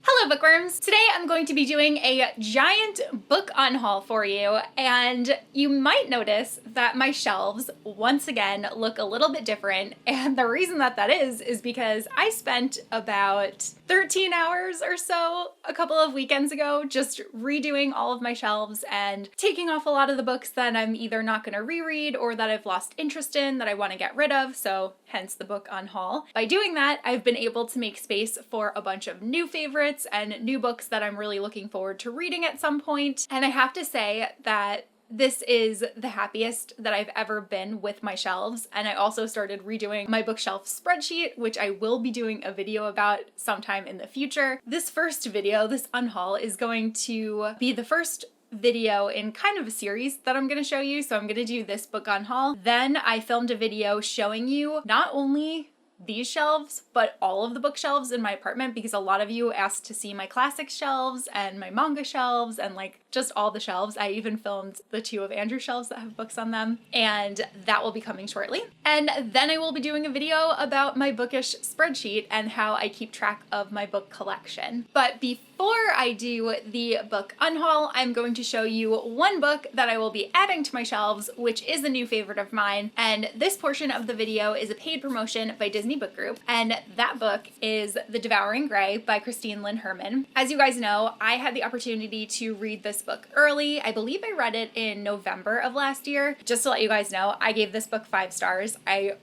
Hello bookworms! Today I'm going to be doing a giant book unhaul for you, and you might notice that my shelves once again look a little bit different, and the reason that is because I spent about 13 hours or so a couple of weekends ago just redoing all of my shelves and taking off a lot of the books that I'm either not going to reread or that I've lost interest in that I want to get rid of, so hence the book unhaul. By doing that, I've been able to make space for a bunch of new favorites and new books that I'm really looking forward to reading at some point. And I have to say that this is the happiest that I've ever been with my shelves. And I also started redoing my bookshelf spreadsheet, which I will be doing a video about sometime in the future. This first video, this unhaul, is going to be the first video in kind of a series that I'm going to show you. So I'm going to do this book unhaul. Then I filmed a video showing you not only these shelves, but all of the bookshelves in my apartment, because a lot of you asked to see my classic shelves and my manga shelves and like just all the shelves. I even filmed the two of Andrew's shelves that have books on them, and that will be coming shortly. And then I will be doing a video about my bookish spreadsheet and how I keep track of my book collection. But before I do the book unhaul, I'm going to show you one book that I will be adding to my shelves, which is a new favorite of mine. And this portion of the video is a paid promotion by Disney Book Group, and that book is The Devouring Grey by Christine Lynn Herman. As you guys know, I had the opportunity to read this book early. I believe I read it in November of last year. Just to let you guys know, I gave this book 5 stars. I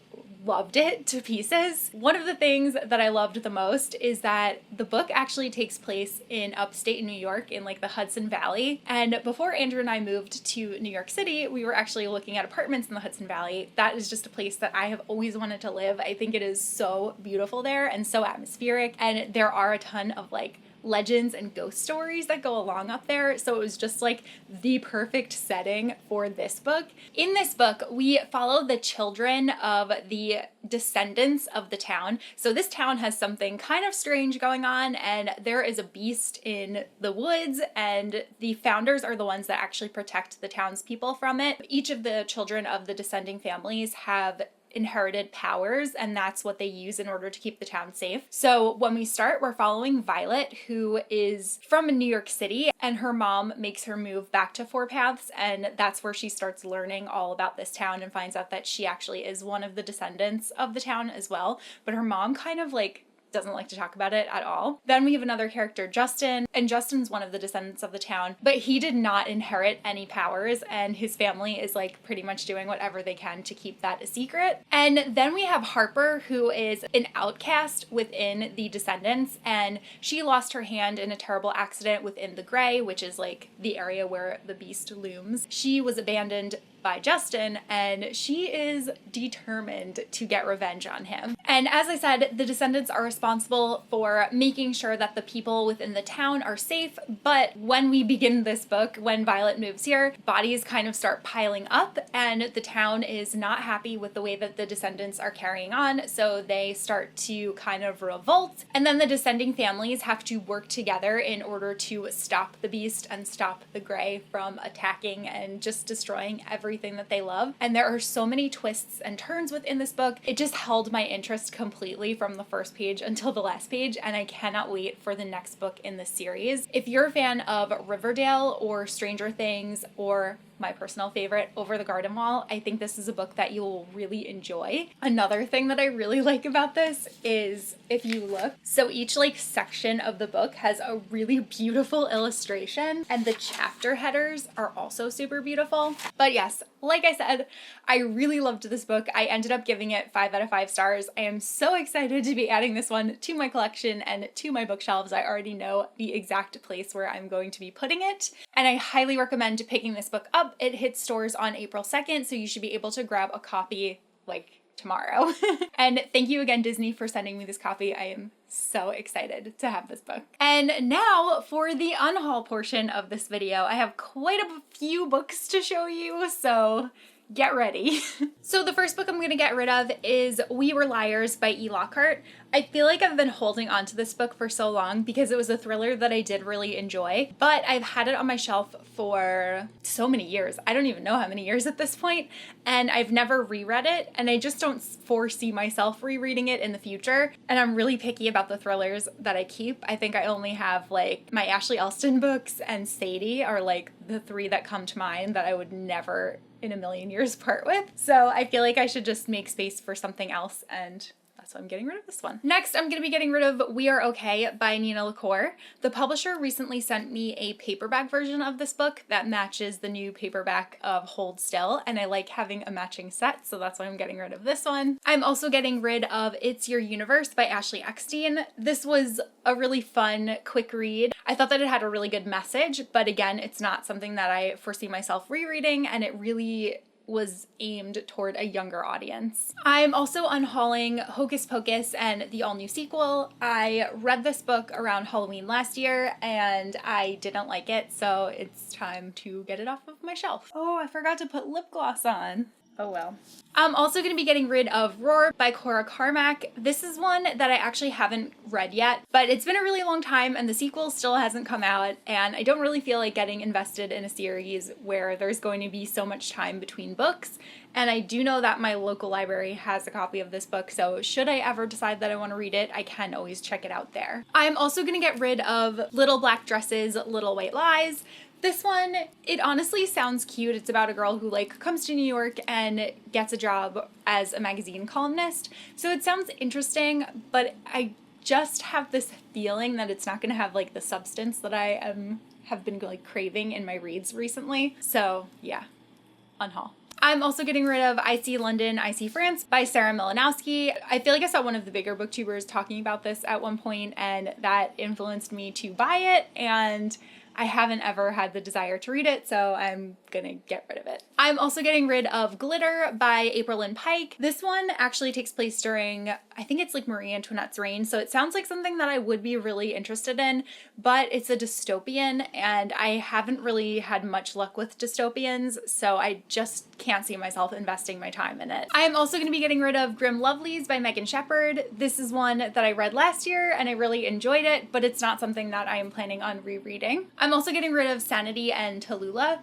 loved it to pieces. One of the things that I loved the most is that the book actually takes place in upstate New York in like the Hudson Valley. And before Andrew and I moved to New York City, we were actually looking at apartments in the Hudson Valley. That is just a place that I have always wanted to live. I think it is so beautiful there and so atmospheric. And there are a ton of like legends and ghost stories that go along up there, so it was just like the perfect setting for this book. In this book, we follow the children of the descendants of the town. So this town has something kind of strange going on, and there is a beast in the woods, and the founders are the ones that actually protect the townspeople from it. Each of the children of the descending families have inherited powers, and that's what they use in order to keep the town safe. So when we start, we're following Violet, who is from New York City, and her mom makes her move back to Four Paths, and that's where she starts learning all about this town and finds out that she actually is one of the descendants of the town as well. But her mom kind of like doesn't like to talk about it at all. Then we have another character, Justin, and Justin's one of the descendants of the town, but he did not inherit any powers, and his family is like pretty much doing whatever they can to keep that a secret. And then we have Harper, who is an outcast within the descendants, and she lost her hand in a terrible accident within the Grey, which is like the area where the beast looms. She was abandoned by Justin, and she is determined to get revenge on him. And as I said, the descendants are responsible for making sure that the people within the town are safe, but when we begin this book, when Violet moves here, bodies kind of start piling up, and the town is not happy with the way that the descendants are carrying on, so they start to kind of revolt, and then the descending families have to work together in order to stop the beast and stop the Grey from attacking and just destroying everything that they love. And there are so many twists and turns within this book. It just held my interest completely from the first page until the last page, and I cannot wait for the next book in this series. If you're a fan of Riverdale or Stranger Things or my personal favorite, Over the Garden Wall, I think this is a book that you will really enjoy. Another thing that I really like about this is, if you look, so each like section of the book has a really beautiful illustration, and the chapter headers are also super beautiful. But yes, like I said, I really loved this book. I ended up giving it 5 out of 5 stars. I am so excited to be adding this one to my collection and to my bookshelves. I already know the exact place where I'm going to be putting it, and I highly recommend picking this book up. It hits stores on April 2nd, so you should be able to grab a copy like tomorrow. And thank you again, Disney, for sending me this copy. I am so excited to have this book. And now for the unhaul portion of this video. I have quite a few books to show you, so get ready. So the first book I'm going to get rid of is We Were Liars by E. Lockhart. I feel like I've been holding on to this book for so long because it was a thriller that I did really enjoy, but I've had it on my shelf for so many years. I don't even know how many years at this point, and I've never reread it, and I just don't foresee myself rereading it in the future, and I'm really picky about the thrillers that I keep. I think I only have like my Ashley Elston books and Sadie are like the three that come to mind that I would never in a million years part with. So I feel like I should just make space for something else, and that's why I'm getting rid of this one. Next, I'm going to be getting rid of We Are Okay by Nina LaCour. The publisher recently sent me a paperback version of this book that matches the new paperback of Hold Still, and I like having a matching set, so that's why I'm getting rid of this one. I'm also getting rid of It's Your Universe by Ashley Eckstein. This was a really fun, quick read. I thought that it had a really good message, but again, it's not something that I foresee myself rereading, and it really was aimed toward a younger audience. I'm also unhauling Hocus Pocus and the all-new sequel. I read this book around Halloween last year and I didn't like it, so it's time to get it off of my shelf. Oh, I forgot to put lip gloss on. Oh well. I'm also going to be getting rid of Roar by Cora Carmack. This is one that I actually haven't read yet, but it's been a really long time and the sequel still hasn't come out, and I don't really feel like getting invested in a series where there's going to be so much time between books. And I do know that my local library has a copy of this book, so should I ever decide that I want to read it, I can always check it out there. I'm also going to get rid of Little Black Dresses, Little White Lies. This one, it honestly sounds cute. It's about a girl who like comes to New York and gets a job as a magazine columnist. So it sounds interesting, but I just have this feeling that it's not going to have like the substance that I have been like craving in my reads recently. So yeah, unhaul. I'm also getting rid of I See London, I See France by Sarah Milanowski. I feel like I saw one of the bigger booktubers talking about this at one point, and that influenced me to buy it, and I haven't ever had the desire to read it, so I'm gonna get rid of it. I'm also getting rid of Glitter by April Lynn Pike. This one actually takes place during, I think it's like Marie Antoinette's reign, so it sounds like something that I would be really interested in, but it's a dystopian, and I haven't really had much luck with dystopians, so I just can't see myself investing my time in it. I am also gonna be getting rid of Grim Lovelies by Megan Shepherd. This is one that I read last year, and I really enjoyed it, but it's not something that I am planning on rereading. I'm also getting rid of Sanity and Tallulah.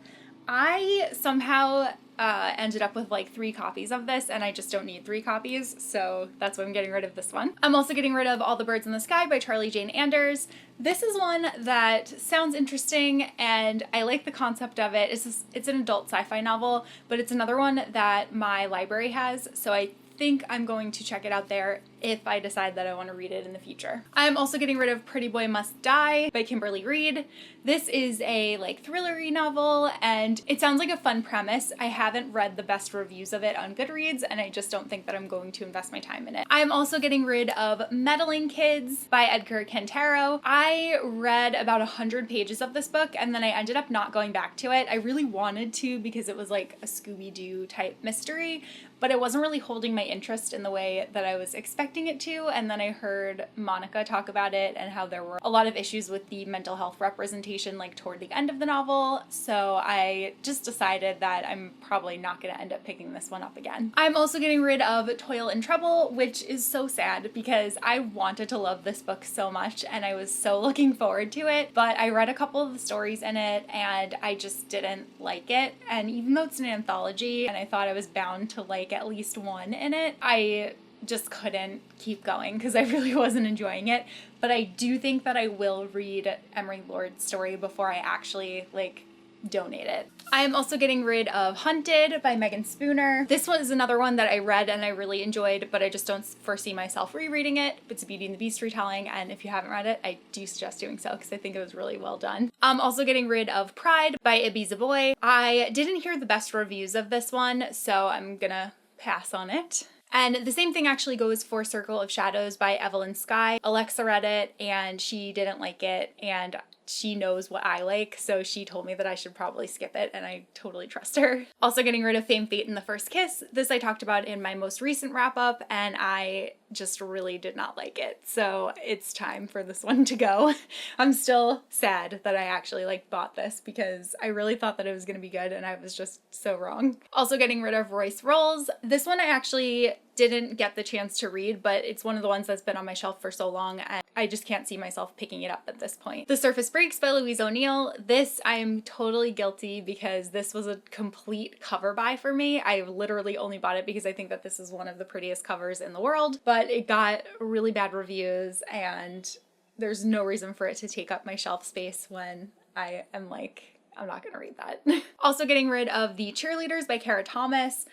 I somehow ended up with like 3 copies of this, and I just don't need 3 copies, so that's why I'm getting rid of this one. I'm also getting rid of All the Birds in the Sky by Charlie Jane Anders. This is one that sounds interesting, and I like the concept of it. It's an adult sci-fi novel, but it's another one that my library has, so I think I'm going to check it out there if I decide that I want to read it in the future. I'm also getting rid of Pretty Boy Must Die by Kimberly Reed. This is a like thrillery novel, and it sounds like a fun premise. I haven't read the best reviews of it on Goodreads, and I just don't think that I'm going to invest my time in it. I'm also getting rid of Meddling Kids by Edgar Cantero. I read about 100 pages of this book, and then I ended up not going back to it. I really wanted to because it was like a Scooby-Doo type mystery, but it wasn't really holding my interest in the way that I was expecting it to, and then I heard Monica talk about it and how there were a lot of issues with the mental health representation like toward the end of the novel, so I just decided that I'm probably not going to end up picking this one up again. I'm also getting rid of Toil and Trouble, which is so sad because I wanted to love this book so much and I was so looking forward to it, but I read a couple of the stories in it and I just didn't like it, and even though it's an anthology and I thought I was bound to like at least one in it, I just couldn't keep going because I really wasn't enjoying it. But I do think that I will read Emery Lord's story before I actually like donate it. I am also getting rid of Hunted by Megan Spooner. This one is another one that I read and I really enjoyed, but I just don't foresee myself rereading it. It's a Beauty and the Beast retelling, and if you haven't read it, I do suggest doing so because I think it was really well done. I'm also getting rid of Pride by Ibi Zavoy. I didn't hear the best reviews of this one, so I'm gonna pass on it. And the same thing actually goes for Circle of Shadows by Evelyn Skye. Alexa read it and she didn't like it, and she knows what I like, so she told me that I should probably skip it, and I totally trust her. Also getting rid of Fame, Fate, and the First Kiss. This I talked about in my most recent wrap-up, and I just really did not like it. So it's time for this one to go. I'm still sad that I actually like bought this because I really thought that it was going to be good and I was just so wrong. Also getting rid of Royce Rolls. This one I actually didn't get the chance to read, but it's one of the ones that's been on my shelf for so long and I just can't see myself picking it up at this point. The Surface Breaks by Louise O'Neill. This I am totally guilty because this was a complete cover buy for me. I literally only bought it because I think that this is one of the prettiest covers in the world, but it got really bad reviews and there's no reason for it to take up my shelf space when I am like, I'm not gonna read that. Also getting rid of The Cheerleaders by Kara Thomas.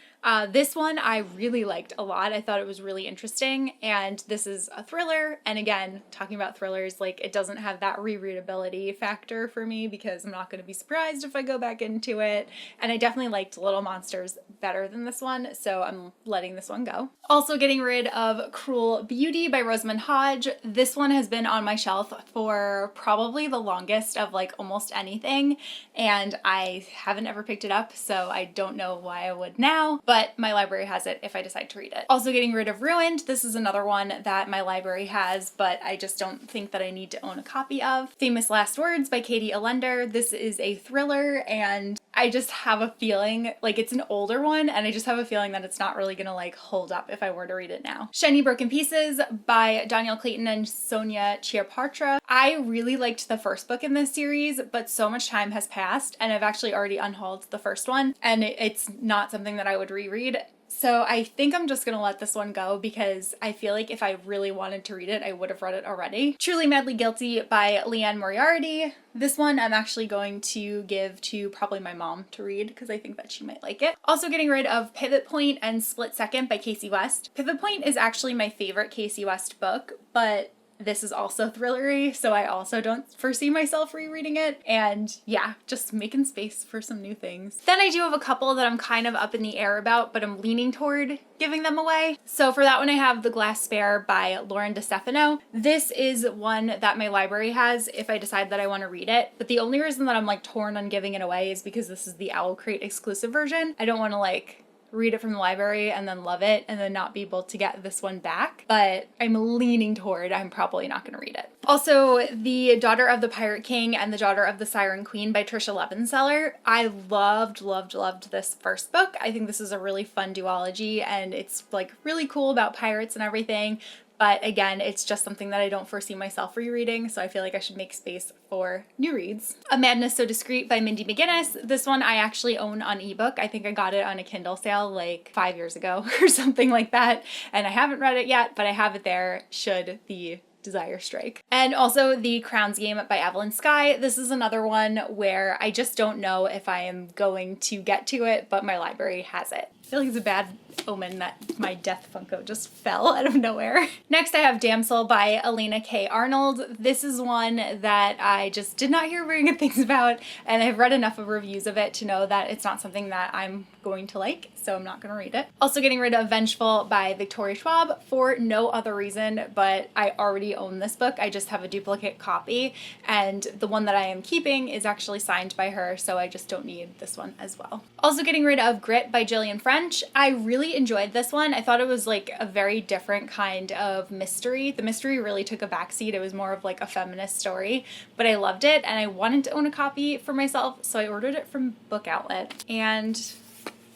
This one I really liked a lot. I thought it was really interesting and this is a thriller. And again, talking about thrillers, like it doesn't have that rereadability factor for me because I'm not gonna be surprised if I go back into it. And I definitely liked Little Monsters better than this one, so I'm letting this one go. Also getting rid of Cruel Beauty by Rosamund Hodge. This one has been on my shelf for probably the longest of like almost anything. And I haven't ever picked it up, so I don't know why I would now, but my library has it if I decide to read it. Also getting rid of Ruined. This is another one that my library has, but I just don't think that I need to own a copy of. Famous Last Words by Katie Allender. This is a thriller and I just have a feeling, like it's an older one, and I just have a feeling that it's not really gonna like hold up if I were to read it now. Shiny Broken Pieces by Danielle Clayton and Sonia Chiappartra. I really liked the first book in this series, but so much time has passed and I've actually already unhauled the first one and it's not something that I would reread. So I think I'm just gonna let this one go because I feel like if I really wanted to read it, I would have read it already. Truly Madly Guilty by Leanne Moriarty. This one I'm actually going to give to probably my mom to read because I think that she might like it. Also getting rid of Pivot Point and Split Second by Casey West. Pivot Point is actually my favorite Casey West book, but this is also thrillery, so I also don't foresee myself rereading it. And yeah, just making space for some new things. Then I do have a couple that I'm kind of up in the air about, but I'm leaning toward giving them away. So for that one, I have The Glass Spare by Lauren DeStefano. This is one that my library has if I decide that I want to read it. But the only reason that I'm like torn on giving it away is because this is the Owl Crate exclusive version. I don't want to like read it from the library and then love it and then not be able to get this one back, but I'm leaning toward I'm probably not going to read it. Also, The Daughter of the Pirate King and The Daughter of the Siren Queen by Trisha Levenseller. I loved this first book. I think this is a really fun duology and it's like really cool about pirates and everything. But again, it's just something that I don't foresee myself rereading, so I feel like I should make space for new reads. A Madness So Discreet by Mindy McGinnis. This one I actually own on ebook. I think I got it on a Kindle sale like 5 years ago or something like that, and I haven't read it yet, but I have it there should the desire strike. And also The Crown's Game by Evelyn Skye. This is another one where I just don't know if I am going to get to it, but my library has it. I feel like it's a bad omen that my Death Funko just fell out of nowhere. Next I have Damsel by Elena K. Arnold. This is one that I just did not hear very good things about, and I've read enough of reviews of it to know that it's not something that I'm going to like, so I'm not going to read it. Also getting rid of Vengeful by Victoria Schwab for no other reason, but I already own this book. I just have a duplicate copy, and the one that I am keeping is actually signed by her, so I just don't need this one as well. Also getting rid of Grit by Gillian French. I really enjoyed this one. I thought it was like a very different kind of mystery. The mystery really took a backseat. It was more of like a feminist story, but I loved it and I wanted to own a copy for myself, so I ordered it from Book Outlet. And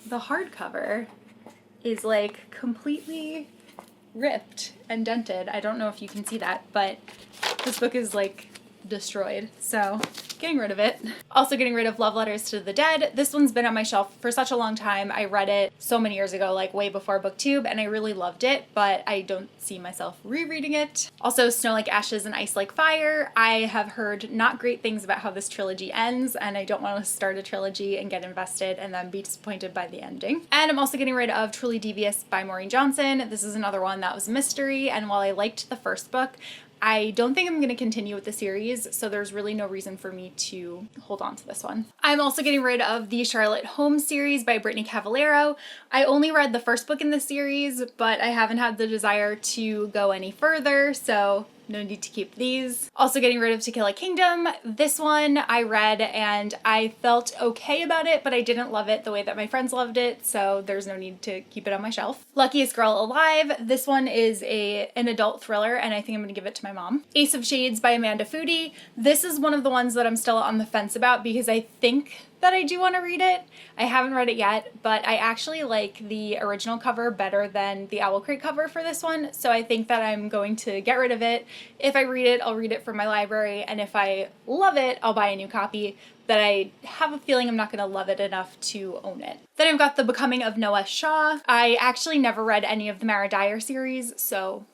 the hardcover is like completely ripped and dented. I don't know if you can see that, but this book is like destroyed, so getting rid of it. Also getting rid of Love Letters to the Dead. This one's been on my shelf for such a long time. I read it so many years ago, like way before BookTube, and I really loved it, but I don't see myself rereading it. Also Snow Like Ashes and Ice Like Fire. I have heard not great things about how this trilogy ends, and I don't want to start a trilogy and get invested and then be disappointed by the ending. And I'm also getting rid of Truly Devious by Maureen Johnson. This is another one that was a mystery, and while I liked the first book, I don't think I'm going to continue with the series, so there's really no reason for me to hold on to this one. I'm also getting rid of the Charlotte Holmes series by Brittany Cavallero. I only read the first book in the series, but I haven't had the desire to go any further, so no need to keep these. Also getting rid of To Kill a Kingdom. This one I read and I felt okay about it, but I didn't love it the way that my friends loved it, so there's no need to keep it on my shelf. Luckiest Girl Alive. This one is an adult thriller and I think I'm gonna give it to my mom. Ace of Shades by Amanda Foody. This is one of the ones that I'm still on the fence about because I think that I do want to read it. I haven't read it yet, but I actually like the original cover better than the Owl Crate cover for this one, so I think that I'm going to get rid of it. If I read it, I'll read it from my library, and if I love it, I'll buy a new copy, but I have a feeling I'm not going to love it enough to own it. Then I've got The Becoming of Noah Shaw. I actually never read any of the Mara Dyer series, so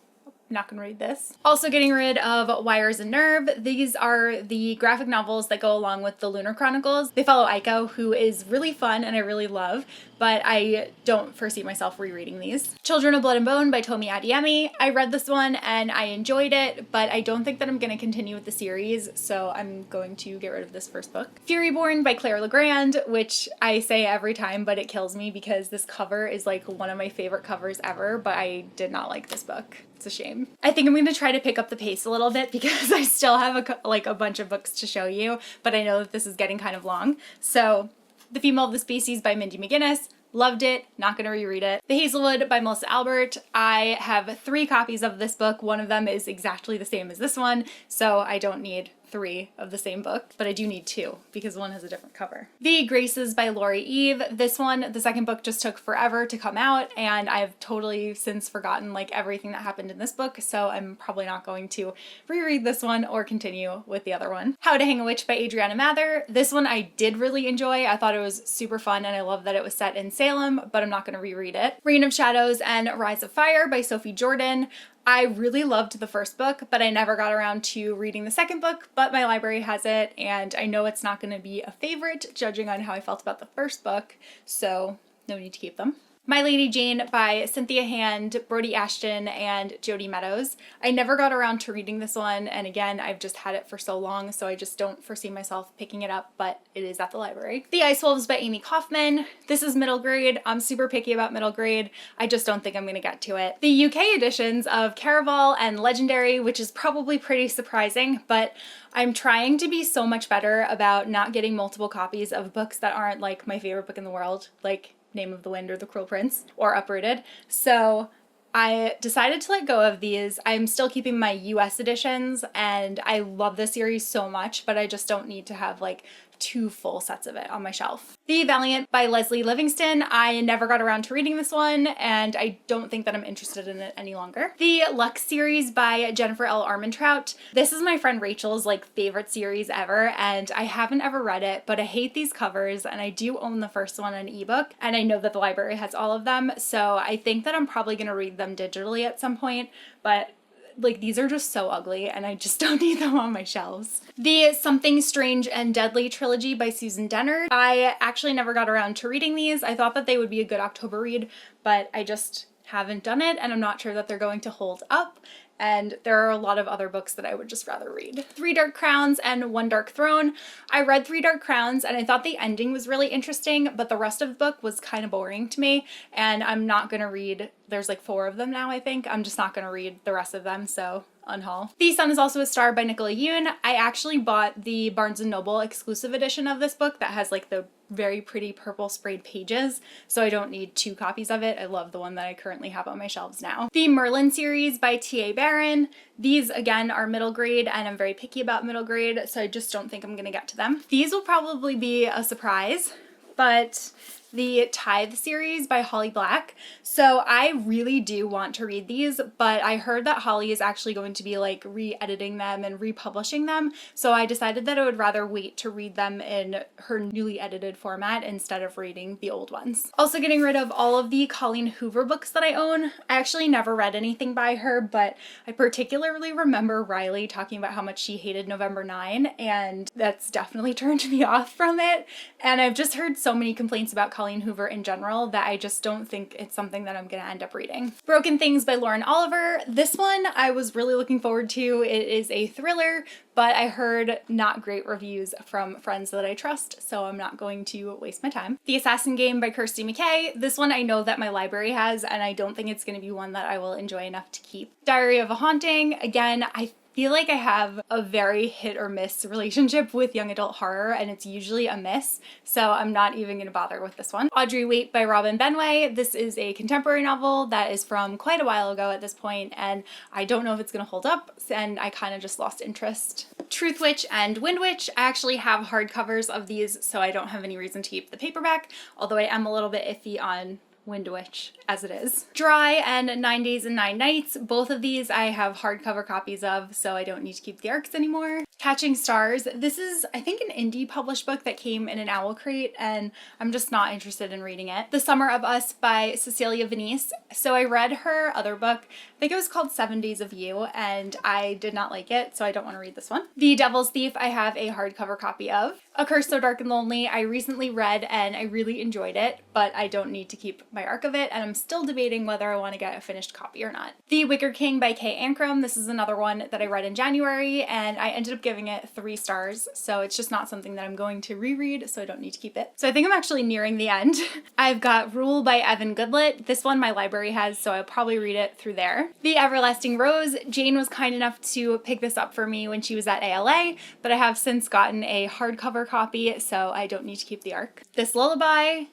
not gonna read this. Also getting rid of Wires and Nerve. These are the graphic novels that go along with the Lunar Chronicles. They follow Aiko, who is really fun and I really love, but I don't foresee myself rereading these. Children of Blood and Bone by Tomi Adeyemi. I read this one and I enjoyed it, but I don't think that I'm gonna continue with the series, so I'm going to get rid of this first book. Furyborn by Claire Legrand, which I say every time, but it kills me because this cover is like one of my favorite covers ever, but I did not like this book. It's a shame. I think I'm going to try to pick up the pace a little bit because I still have a bunch of books to show you, but I know that this is getting kind of long. So, The Female of the Species by Mindy McGinnis. Loved it, not gonna reread it. The Hazelwood by Melissa Albert. I have 3 copies of this book. One of them is exactly the same as this one, so I don't need 3 of the same book, but I do need 2 because one has a different cover. The Graces by Lori Eve. This one, the second book just took forever to come out and I've totally since forgotten like everything that happened in this book, so I'm probably not going to reread this one or continue with the other one. How to Hang a Witch by Adriana Mather. This one I did really enjoy. I thought it was super fun and I love that it was set in Salem, but I'm not going to reread it. Reign of Shadows and Rise of Fire by Sophie Jordan. I really loved the first book, but I never got around to reading the second book, but my library has it, and I know it's not going to be a favorite, judging on how I felt about the first book, so no need to keep them. My Lady Jane by Cynthia Hand, Brody Ashton, and Jody Meadows. I never got around to reading this one, and again, I've just had it for so long, so I just don't foresee myself picking it up, but it is at the library. The Ice Wolves by Amy Kaufman. This is middle grade. I'm super picky about middle grade. I just don't think I'm gonna get to it. The UK editions of Caraval and Legendary, which is probably pretty surprising, but I'm trying to be so much better about not getting multiple copies of books that aren't like my favorite book in the world, like Name of the Wind or The Cruel Prince or Uprooted. So I decided to let go of these. I'm still keeping my US editions and I love this series so much, but I just don't need to have like 2 full sets of it on my shelf. The Valiant by Leslie Livingston. I never got around to reading this one and I don't think that I'm interested in it any longer. The Lux series by Jennifer L. Armentrout. This is my friend Rachel's like favorite series ever and I haven't ever read it, but I hate these covers and I do own the first one on ebook and I know that the library has all of them, so I think that I'm probably gonna read them digitally at some point, but like these are just so ugly and I just don't need them on my shelves. The Something Strange and Deadly trilogy by Susan Dennard. I actually never got around to reading these. I thought that they would be a good October read, but I just haven't done it and I'm not sure that they're going to hold up. And there are a lot of other books that I would just rather read. 3 Dark Crowns and One Dark Throne. I read 3 Dark Crowns and I thought the ending was really interesting, but the rest of the book was kind of boring to me and I'm not gonna read, there's like 4 of them now I think, I'm just not gonna read the rest of them, so Unhaul. The Sun is Also a Star by Nicola Yoon. I actually bought the Barnes & Noble exclusive edition of this book that has like the very pretty purple sprayed pages, so I don't need 2 copies of it. I love the one that I currently have on my shelves now. The Merlin series by T.A. Barron. These again are middle grade and I'm very picky about middle grade, so I just don't think I'm gonna get to them. These will probably be a surprise, but the Tithe series by Holly Black. So I really do want to read these, but I heard that Holly is actually going to be like re-editing them and republishing them. So I decided that I would rather wait to read them in her newly edited format instead of reading the old ones. Also getting rid of all of the Colleen Hoover books that I own. I actually never read anything by her, but I particularly remember Riley talking about how much she hated November 9, and that's definitely turned me off from it. And I've just heard so many complaints about Colleen Hoover in general that I just don't think it's something that I'm gonna end up reading. Broken Things by Lauren Oliver. This one I was really looking forward to. It is a thriller, but I heard not great reviews from friends that I trust, so I'm not going to waste my time. The Assassin Game by Kirsty McKay. This one I know that my library has, and I don't think it's gonna be one that I will enjoy enough to keep. Diary of a Haunting. Again, I feel like I have a very hit or miss relationship with young adult horror, and it's usually a miss, so I'm not even gonna bother with this one. Audrey Wait by Robin Benway. This is a contemporary novel that is from quite a while ago at this point, and I don't know if it's gonna hold up, and I kind of just lost interest. Truth Witch and Wind Witch. I actually have hardcovers of these, so I don't have any reason to keep the paperback, although I am a little bit iffy on Wind Witch as it is. Dry and 9 Days and 9 Nights. Both of these I have hardcover copies of, so I don't need to keep the ARCs anymore. Catching Stars. This is, I think, an indie published book that came in an owl crate, and I'm just not interested in reading it. The Summer of Us by Cecilia Venice. So I read her other book, I think it was called 7 Days of You, and I did not like it, so I don't want to read this one. The Devil's Thief I have a hardcover copy of. A Curse So Dark and Lonely I recently read, and I really enjoyed it, but I don't need to keep my ARC of it, and I'm still debating whether I want to get a finished copy or not. The Wicker King by Kay Ancrum. This is another one that I read in January, and I ended up giving it 3 stars, so it's just not something that I'm going to reread, so I don't need to keep it. So I think I'm actually nearing the end. I've got Rule by Evan Goodlett. This one my library has, so I'll probably read it through there. The Everlasting Rose. Jane was kind enough to pick this up for me when she was at ALA, but I have since gotten a hardcover copy, so I don't need to keep the ARC. This Lullaby.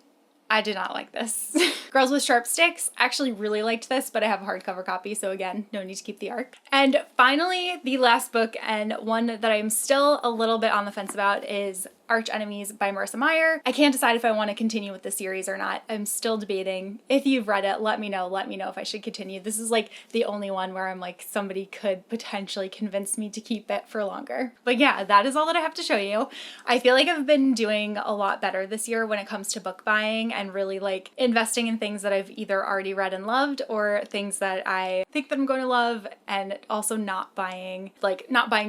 I did not like this. Girls with Sharp Sticks. Actually really liked this, but I have a hardcover copy, so again, no need to keep the ARC. And finally, the last book, and one that I'm still a little bit on the fence about, is Arch Enemies by Marissa Meyer. I can't decide if I want to continue with the series or not. I'm still debating. If you've read it, let me know. Let me know if I should continue. This is like the only one where I'm like, somebody could potentially convince me to keep it for longer. But yeah, that is all that I have to show you. I feel like I've been doing a lot better this year when it comes to book buying and really like investing in things that I've either already read and loved or things that I think that I'm going to love, and also not buying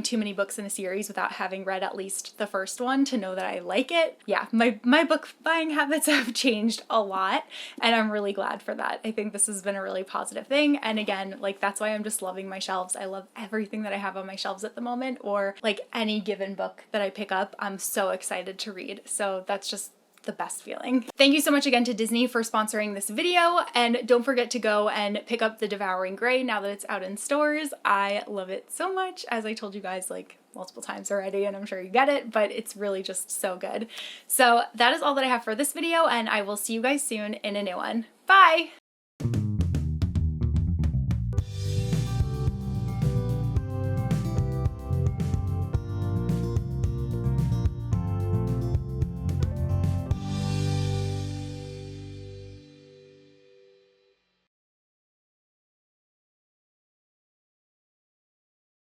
too many books in a series without having read at least the first one to know that I like it. Yeah, my book buying habits have changed a lot, and I'm really glad for that. I think this has been a really positive thing, and again, like that's why I'm just loving my shelves. I love everything that I have on my shelves at the moment, or like any given book that I pick up, I'm so excited to read. So that's just the best feeling. Thank you so much again to Disney for sponsoring this video, and don't forget to go and pick up The Devouring Grey now that it's out in stores. I love it so much, as I told you guys like multiple times already, and I'm sure you get it, but it's really just so good. So that is all that I have for this video, and I will see you guys soon in a new one. Bye!